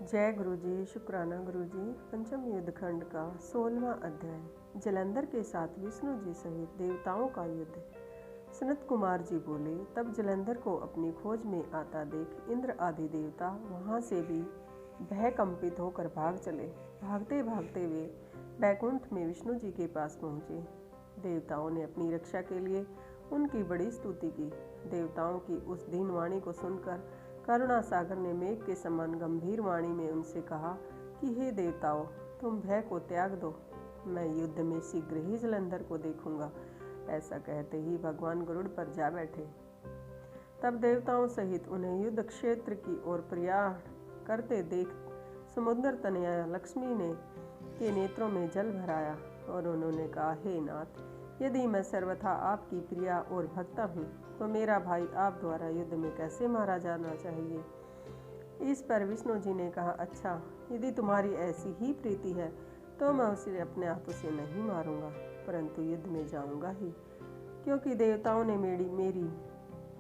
जय गुरु जी। शुक्राना गुरु जी। पंचम युद्ध खंड का 16वां अध्याय। जलंधर के साथ विष्णु जी सहित देवताओं का युद्ध। सनत कुमार जी बोले, तब जलंधर को अपनी खोज में आता देख इंद्र आदि देवता वहां से भी भयकंपित होकर भाग चले। भागते भागते वे बैकुंठ में विष्णु जी के पास पहुँचे। देवताओं ने अपनी रक्षा के लिए उनकी बड़ी स्तुति की। देवताओं की उस दीन वाणी को सुनकर करुणा सागर ने मेघ के समान गंभीर वाणी में उनसे कहा कि हे देवताओं, तुम भय को त्याग दो, मैं युद्ध में शीघ्र ही जलंधर को देखूंगा। ऐसा कहते ही भगवान गरुड़ पर जा बैठे। तब देवताओं सहित उन्हें युद्ध क्षेत्र की ओर प्रयाण करते देख समुद्र तनया लक्ष्मी ने के नेत्रों में जल भराया और उन्होंने कहा, हे नाथ, यदि मैं सर्वथा आपकी प्रिया और भक्ता हूँ तो मेरा भाई आप द्वारा युद्ध में कैसे मारा जाना चाहिए। इस पर विष्णु जी ने कहा, अच्छा, यदि तुम्हारी ऐसी ही प्रीति है तो मैं उसे अपने हाथों से नहीं मारूंगा, परंतु युद्ध में जाऊंगा ही, क्योंकि देवताओं ने मेरी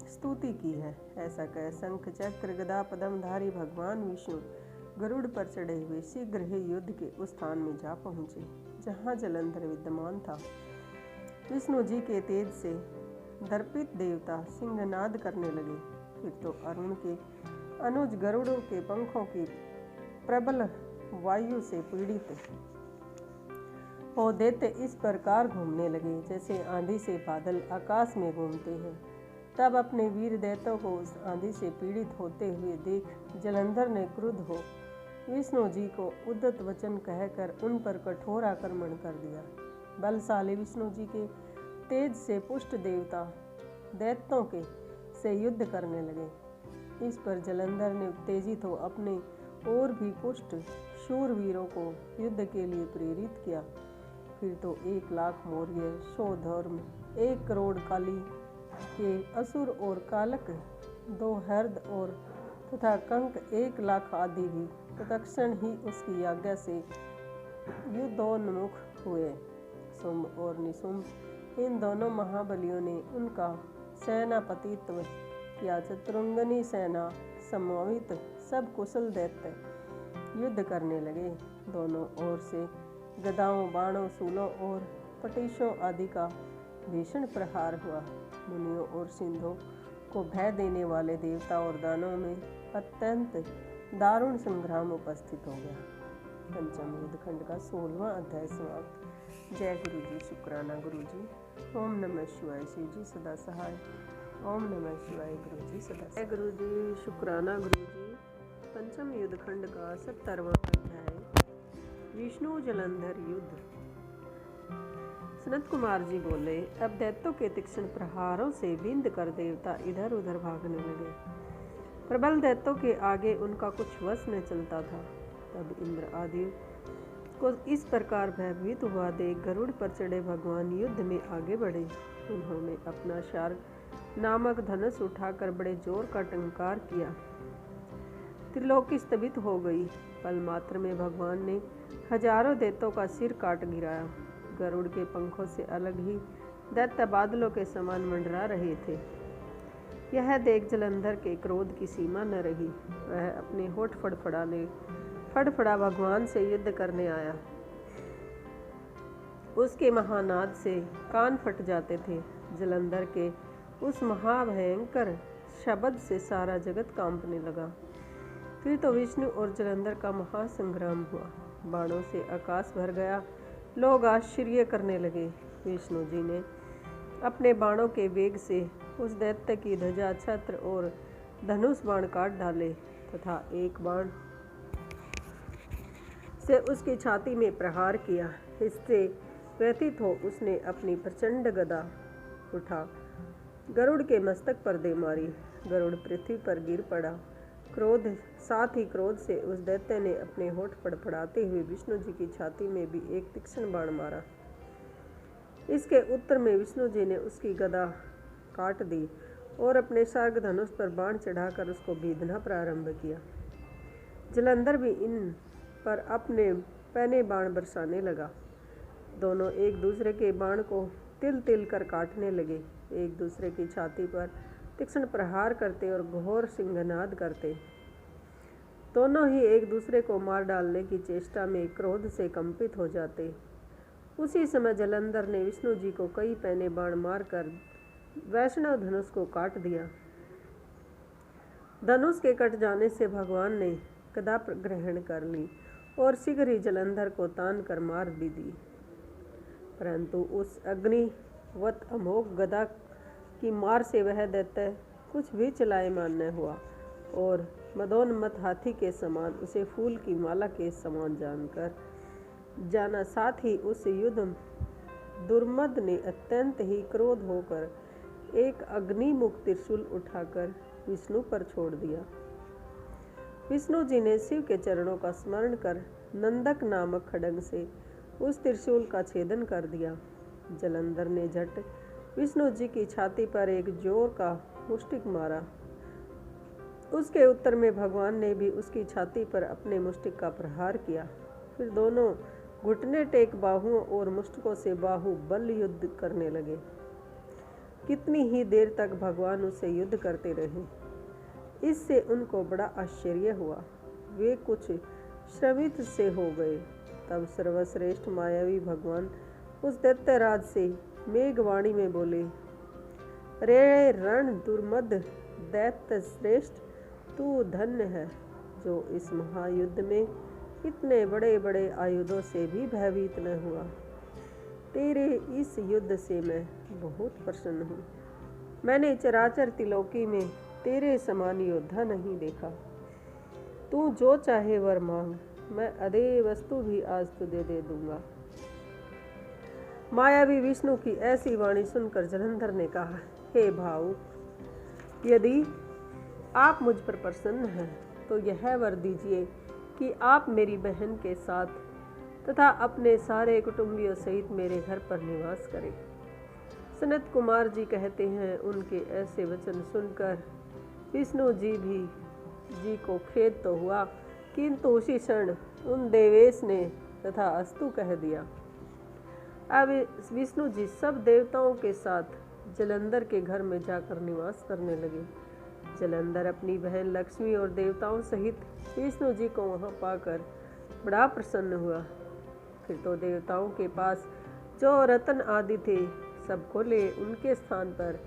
स्तुति की है। ऐसा कह शंख चक्र गदा पद्मधारी भगवान विष्णु गरुड़ पर चढ़े हुए शीघ्र ही युद्ध के उस स्थान में जा पहुँचे जहाँ जलंधर विद्यमान था। विष्णु जी के तेज से दर्पित देवता सिंहनाद करने लगे। फिर तो अरुण के अनुज गरुड़ों के पंखों की प्रबल वायु से पीड़ित हो देते इस प्रकार घूमने लगे जैसे आंधी से बादल आकाश में घूमते हैं। तब अपने वीर दैत्यों को उस आंधी से पीड़ित होते हुए देख जलंधर ने क्रुद्ध हो विष्णु जी को उद्धत वचन कहकर उन पर कठोर आक्रमण कर दिया। बलशाली विष्णु जी के तेज से पुष्ट देवता दैत्यों के से युद्ध करने लगे। इस पर जलंधर ने उत्तेजित हो अपने और भी पुष्ट शूरवीरों को युद्ध के लिए प्रेरित किया। फिर तो 1,00,000 मौर्य, 100 धर्म, 1 करोड़ काली के असुर और कालक, 2 हर्द और तथा कंक 1,00,000 आदि भी तत्क्षण ही उसकी आज्ञा से युद्धोन्मुख हुए। शुंभ और निशुंभ इन दोनों महाबलियों ने उनका सेनापतित्व किया। चतुरंगनी सेना समवेत सब कुशल दैत्य युद्ध करने लगे। दोनों ओर से गदाओं, बाणों, शूलों और पटीशों आदि का भीषण प्रहार हुआ। मुनियों और सिंधों को भय देने वाले देवता और दानों में अत्यंत दारुण संग्राम उपस्थित हो गया। पंचम युद्ध खंड का 16वां अध्याय समाप्त। जय गुरु जी। शुक्राना गुरु जी। ओम नमः शिवाय। शिव जी सदा सहाय। ओम नमः शिवाय। गुरु जी सदा सहाय। गुरु जी। शुक्राना गुरु जी। पंचम युद्ध खंड का 70वां अध्याय। विष्णु जलंधर युद्ध। सनत कुमार जी बोले, अब दैत्यों के तीक्ष्ण प्रहारों से बिंद कर देवता इधर उधर भागने लगे। प्रबल दैत्यों के आगे उनका कुछ वश न चलता था। तब इंद्र आदि को इस प्रकार भयभीत हुआ देख गरुड़ पर चढ़े भगवान युद्ध में आगे बढ़े। उन्होंने अपना शार्ग नामक धनुष उठाकर बड़े जोर का टंकार किया। त्रिलोकी स्तब्ध हो गई। पल मात्र में भगवान ने हजारों दैत्यों का सिर काट गिराया। गरुड़ के पंखों से अलग ही दैत्य बादलों के समान मंडरा रहे थे। यह देख जलंधर के क्रोध की सीमा न रही। वह अपने होठ फड़फड़ा भगवान से युद्ध करने आया। उसके महानाद से कान फट जाते थे। जलंधर के उस महाभयंकर शब्द से सारा जगत कांपने लगा। फिर तो विष्णु और जलंधर का महासंग्राम हुआ। बाणों से आकाश भर गया। लोग आश्चर्य करने लगे। विष्णु जी ने अपने बाणों के वेग से उस दैत्य की ध्वजा, छत्र और धनुष बाण काट डाले तथा एक बाण से उसकी छाती में प्रहार किया। इससे व्यथित हो उसने अपनी प्रचंड गदा उठा गरुड़ के मस्तक पर दे मारी। गरुड़ पृथ्वी पर गिर पड़ा। साथ ही क्रोध से उस दैत्य ने अपने होठ फड़फड़ाते हुए विष्णु जी की छाती में भी एक तीक्ष्ण बाण मारा। इसके उत्तर में विष्णु जी ने उसकी गदा काट दी और अपने सार्ग धनुष पर बाण चढ़ाकर उसको बीधना प्रारंभ किया। जलंधर भी इन पर अपने पैने बाण बरसाने लगा। दोनों एक दूसरे के बाण को तिल तिल कर काटने लगे। एक दूसरे की छाती पर तीक्ष्ण प्रहार करते और घोर सिंहनाद करते। दोनों ही एक दूसरे को मार डालने की चेष्टा में क्रोध से कंपित हो जाते। उसी समय जलंधर ने विष्णु जी को कई पैने बाण मारकर वैष्णव धनुष को काट दिया। धनुष के कट जाने से भगवान ने गदा ग्रहण कर ली और शीघ्र ही जलंधर को तान कर मार भी दी। परंतु उस अग्निवत अमोघ गदा की मार से वह दैत्य कुछ भी चलायमान न हुआ और मदोन्मत्त हाथी के समान उसे फूल की माला के समान जाना। साथ ही उस युद्ध दुर्मद ने अत्यंत ही क्रोध होकर एक अग्निमुख त्रिशूल उठाकर विष्णु पर छोड़ दिया। विष्णु जी ने शिव के चरणों का स्मरण कर नंदक नामक खड्ग से उस त्रिशूल का छेदन कर दिया। जलंधर ने झट विष्णु जी की छाती पर एक जोर का मुष्टिक मारा। उसके उत्तर में भगवान ने भी उसकी छाती पर अपने मुष्टिक का प्रहार किया। फिर दोनों घुटने टेक बाहुओं और मुष्टिकों से बाहु बल युद्ध करने लगे। कितनी ही देर तक भगवान उससे युद्ध करते रहे। इससे उनको बड़ा आश्चर्य हुआ। वे कुछ श्रमित से हो गए। तब सर्वश्रेष्ठ मायावी भगवान उस दैत्यराज से मेघवाणी में बोले, रे रण दुर्मद दैत्य श्रेष्ठ, तू धन्य है जो इस महायुद्ध में इतने बड़े बड़े आयुधों से भी भयभीत न हुआ। तेरे इस युद्ध से मैं बहुत प्रसन्न हूँ। मैंने चराचर त्रिलोकी में तेरे समान योद्धा नहीं देखा। तू जो चाहे वर मांग, मैं अदेय वस्तु भी आज तुझे दे दूंगा। मायावी विष्णु की ऐसी वाणी सुनकर जलंधर ने कहा, हे भाऊ, यदि आप मुझ पर प्रसन्न हैं तो यह वर दीजिए कि आप मेरी बहन के साथ तथा अपने सारे कुटुंबियों सहित मेरे घर पर निवास करें। सनत कुमार जी कहते हैं, उनके ऐसे वचन सुनकर विष्णु जी को खेद तो हुआ, किंतु उसी क्षण उन देवेश ने तथा अस्तु कह दिया। अब विष्णु जी सब देवताओं के साथ जलंधर के घर में जाकर निवास करने लगे। जलंधर अपनी बहन लक्ष्मी और देवताओं सहित विष्णु जी को वहाँ पाकर बड़ा प्रसन्न हुआ। फिर तो देवताओं के पास जो रत्न आदि थे सबको ले उनके स्थान पर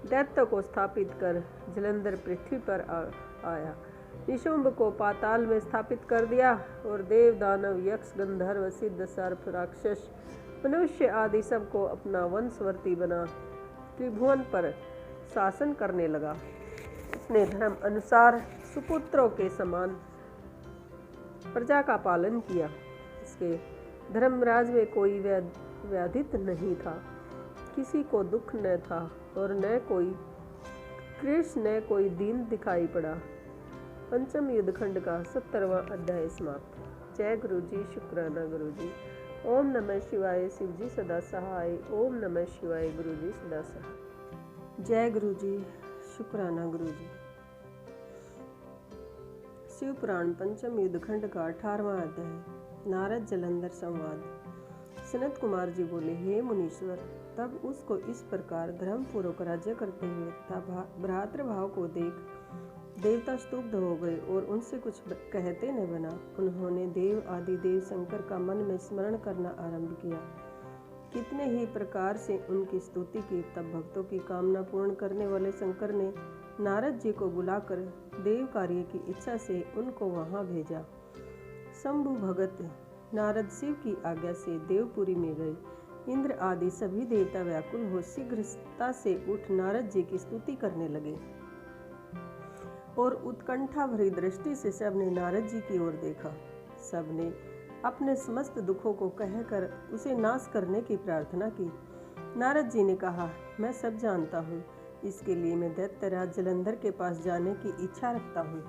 दैत्य को स्थापित कर जलंधर पृथ्वी पर आया। निशुंभ को पाताल में स्थापित कर दिया और देव दानव यक्ष गंधर्व सिद्ध सर्प राक्षस मनुष्य आदि सबको अपना वंशवर्ती बना त्रिभुवन पर शासन करने लगा। उसने धर्म अनुसार सुपुत्रों के समान प्रजा का पालन किया। इसके धर्मराज में कोई व्याधित नहीं था, किसी को दुख न था और न कोई क्लेश न कोई दीन दिखाई पड़ा। पंचम युद्धखंड का 70वां अध्याय समाप्त। जय गुरु जी, शुक्राना गुरु जी। ओम नमः शिवाय। शिव जी सदा सहाय। ओम नमः शिवाय। गुरु जी सदा सहाय। जय गुरु जी, शुक्राना गुरु जी। शिव पुराण पंचम युद्धखंड का 18वां अध्याय। नारद जलंधर संवाद। सनत कुमार जी बोले, हे मुनीश्वर, तब उसको इस प्रकार धर्मपूर्वक राज्य करते हुए तथा भ्रातृभाव को देख देवता स्तुब्ध हो गए और उनसे कुछ कहते न बना। उन्होंने देव आदि देव शंकर का मन में स्मरण करना आरंभ किया। कितने ही प्रकार से उनकी स्तुति की। तब भक्तों की कामना पूर्ण करने वाले शंकर ने नारद जी को बुलाकर देव कार्य की इच्छा से उनको वहां भेजा। शंभु भगत नारद शिव की आज्ञा से देवपुरी में गए। इंद्र आदि सभी देवता व्याकुल हो शीघ्रता से उठ नारद जी की स्तुति करने लगे और उत्कंठा भरी दृष्टि से सबने नारद जी की ओर देखा। सबने अपने समस्त दुखों को कहकर उसे नाश करने की प्रार्थना की। नारद जी ने कहा, मैं सब जानता हूँ, इसके लिए मैं दैत्यराज जलंधर के पास जाने की इच्छा रखता हूँ।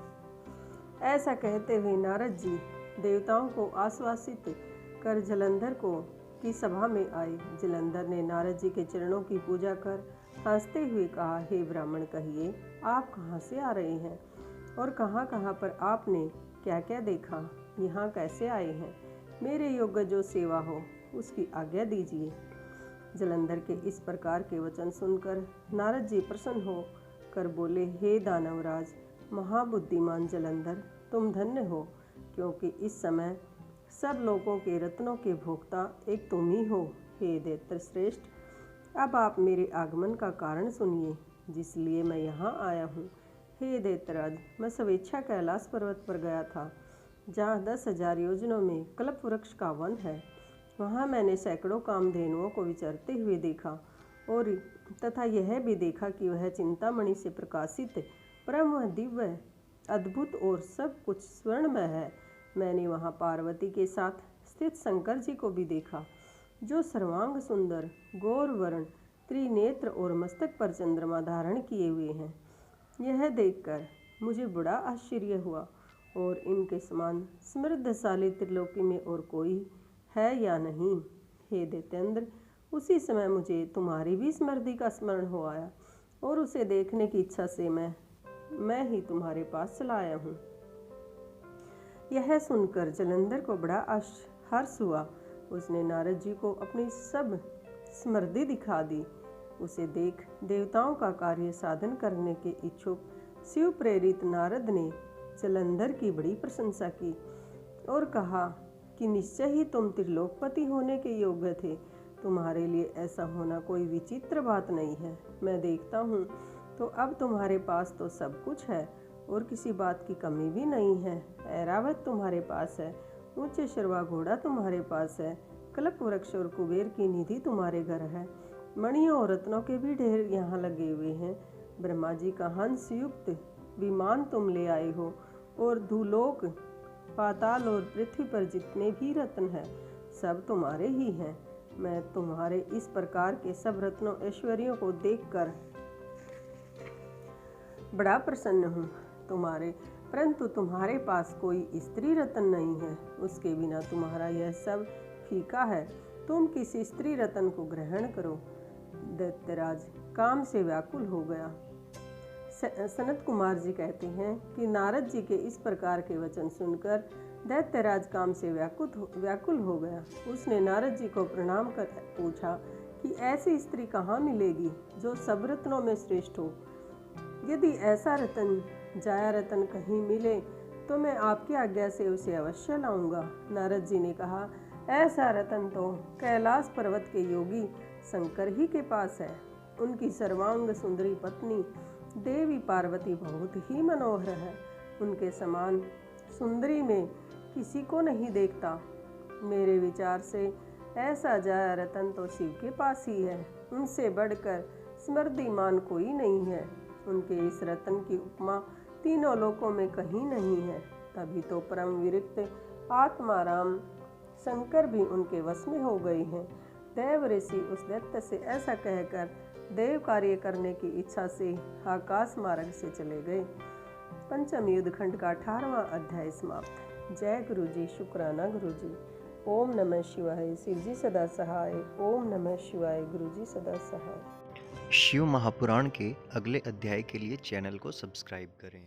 ऐसा कहते हुए नारद जी देवताओं को आश्वासित कर जलंधर की सभा में आए। जलंधर ने नारद जी के चरणों की पूजा कर हंसते हुए कहा, हे ब्राह्मण, कहिए आप कहाँ से आ रहे हैं और कहाँ कहाँ पर आपने क्या क्या देखा, यहाँ कैसे आए हैं? मेरे योग्य जो सेवा हो उसकी आज्ञा दीजिए। जलंधर के इस प्रकार के वचन सुनकर नारद जी प्रसन्न हो कर बोले, हे दानवराज महाबुद्धिमान जलंधर, तुम धन्य हो, क्योंकि इस समय सब लोगों के रत्नों के भोक्ता एक तुम ही हो। हे दैत्य श्रेष्ठ, अब आप मेरे आगमन का कारण सुनिए, जिसलिए मैं यहाँ आया हूँ। हे दैत्यराज, मैं स्वेच्छा कैलाश पर्वत पर गया था, जहाँ 10,000 योजनों में कल्प वृक्ष का वन है। वहाँ मैंने सैकड़ों कामधेनुओं को विचरते हुए देखा, और तथा यह भी देखा कि वह चिंतामणि से प्रकाशित परम दिव्य, अद्भुत और सब कुछ स्वर्णमय है। मैंने वहाँ पार्वती के साथ स्थित शंकर जी को भी देखा, जो सर्वांग सुंदर, गौर वर्ण, त्रिनेत्र और मस्तक पर चंद्रमा धारण किए हुए हैं। यह देखकर मुझे बड़ा आश्चर्य हुआ, और इनके समान समृद्धशाली त्रिलोकी में और कोई है या नहीं। हे दैत्येंद्र, उसी समय मुझे तुम्हारी भी स्मृति का स्मरण हो आया, और उसे देखने की इच्छा से मैं ही तुम्हारे पास चला आया हूँ। यह सुनकर जलंधर को बड़ा हर्ष हुआ। उसने नारद जी को अपनी सब स्मृति दिखा दी। उसे देख देवताओं का कार्य साधन करने के इच्छुक शिव प्रेरित नारद ने जलंधर की बड़ी प्रशंसा की और कहा कि निश्चय ही तुम त्रिलोकपति होने के योग्य थे। तुम्हारे लिए ऐसा होना कोई विचित्र बात नहीं है। मैं देखता हूँ तो अब तुम्हारे पास तो सब कुछ है और किसी बात की कमी भी नहीं है। ऐरावत तुम्हारे पास है, ऊंचे शर्वा घोड़ा तुम्हारे पास है, कल्प वृक्ष और कुबेर की निधि तुम्हारे घर है, मणियों और रत्नों के भी ढेर यहाँ लगे हुए हैं। ब्रह्मा जी का हंस युक्त विमान तुम ले आए हो, और धूलोक, पाताल और पृथ्वी पर जितने भी रत्न हैं सब तुम्हारे ही हैं। मैं तुम्हारे इस प्रकार के सब रत्नों ऐश्वर्यों को देखकर बड़ा प्रसन्न हूँ। परंतु तुम्हारे पास कोई स्त्री रत्न नहीं है। उसके बिना तुम्हारा यह सब फीका है। तुम किसी स्त्री रत्न को ग्रहण करो। दैत्यराज काम से व्याकुल हो गया। सनत कुमार जी कहते हैं कि नारद जी के इस प्रकार के वचन सुनकर दैत्यराज काम से व्याकुल हो गया। उसने नारद जी को प्रणाम कर पूछा कि ऐसी स्त्री कहाँ मिलेगी जो सब रत्नों में श्रेष्ठ हो। यदि ऐसा रत्न, जाया रत्न कहीं मिले तो मैं आपकी आज्ञा से उसे अवश्य लाऊंगा। नारद जी ने कहा, ऐसा रत्न तो कैलाश पर्वत के योगी शंकर ही के पास है। उनकी सर्वांग सुंदरी पत्नी देवी पार्वती बहुत ही मनोहर है। उनके समान सुंदरी में किसी को नहीं देखता। मेरे विचार से ऐसा जाया रत्न तो शिव के पास ही है। उनसे बढ़कर स्मृतिमान कोई नहीं है। उनके इस रत्न की उपमा तीनों लोकों में कहीं नहीं है। तभी तो परम विरक्त आत्माराम शंकर भी उनके वश में हो गए हैं। देव ऋषि उस दैत्य से ऐसा कहकर देव कार्य करने की इच्छा से आकाश मार्ग से चले गए। पंचम युद्ध खंड का 18वां अध्याय समाप्त। जय गुरु जी, शुक्राना गुरु जी। ओम नमः शिवाय। शिव जी सदा सहाय। ओम नमः शिवाय। गुरु जी सदा सहाय। शिव महापुराण के अगले अध्याय के लिए चैनल को सब्सक्राइब करें।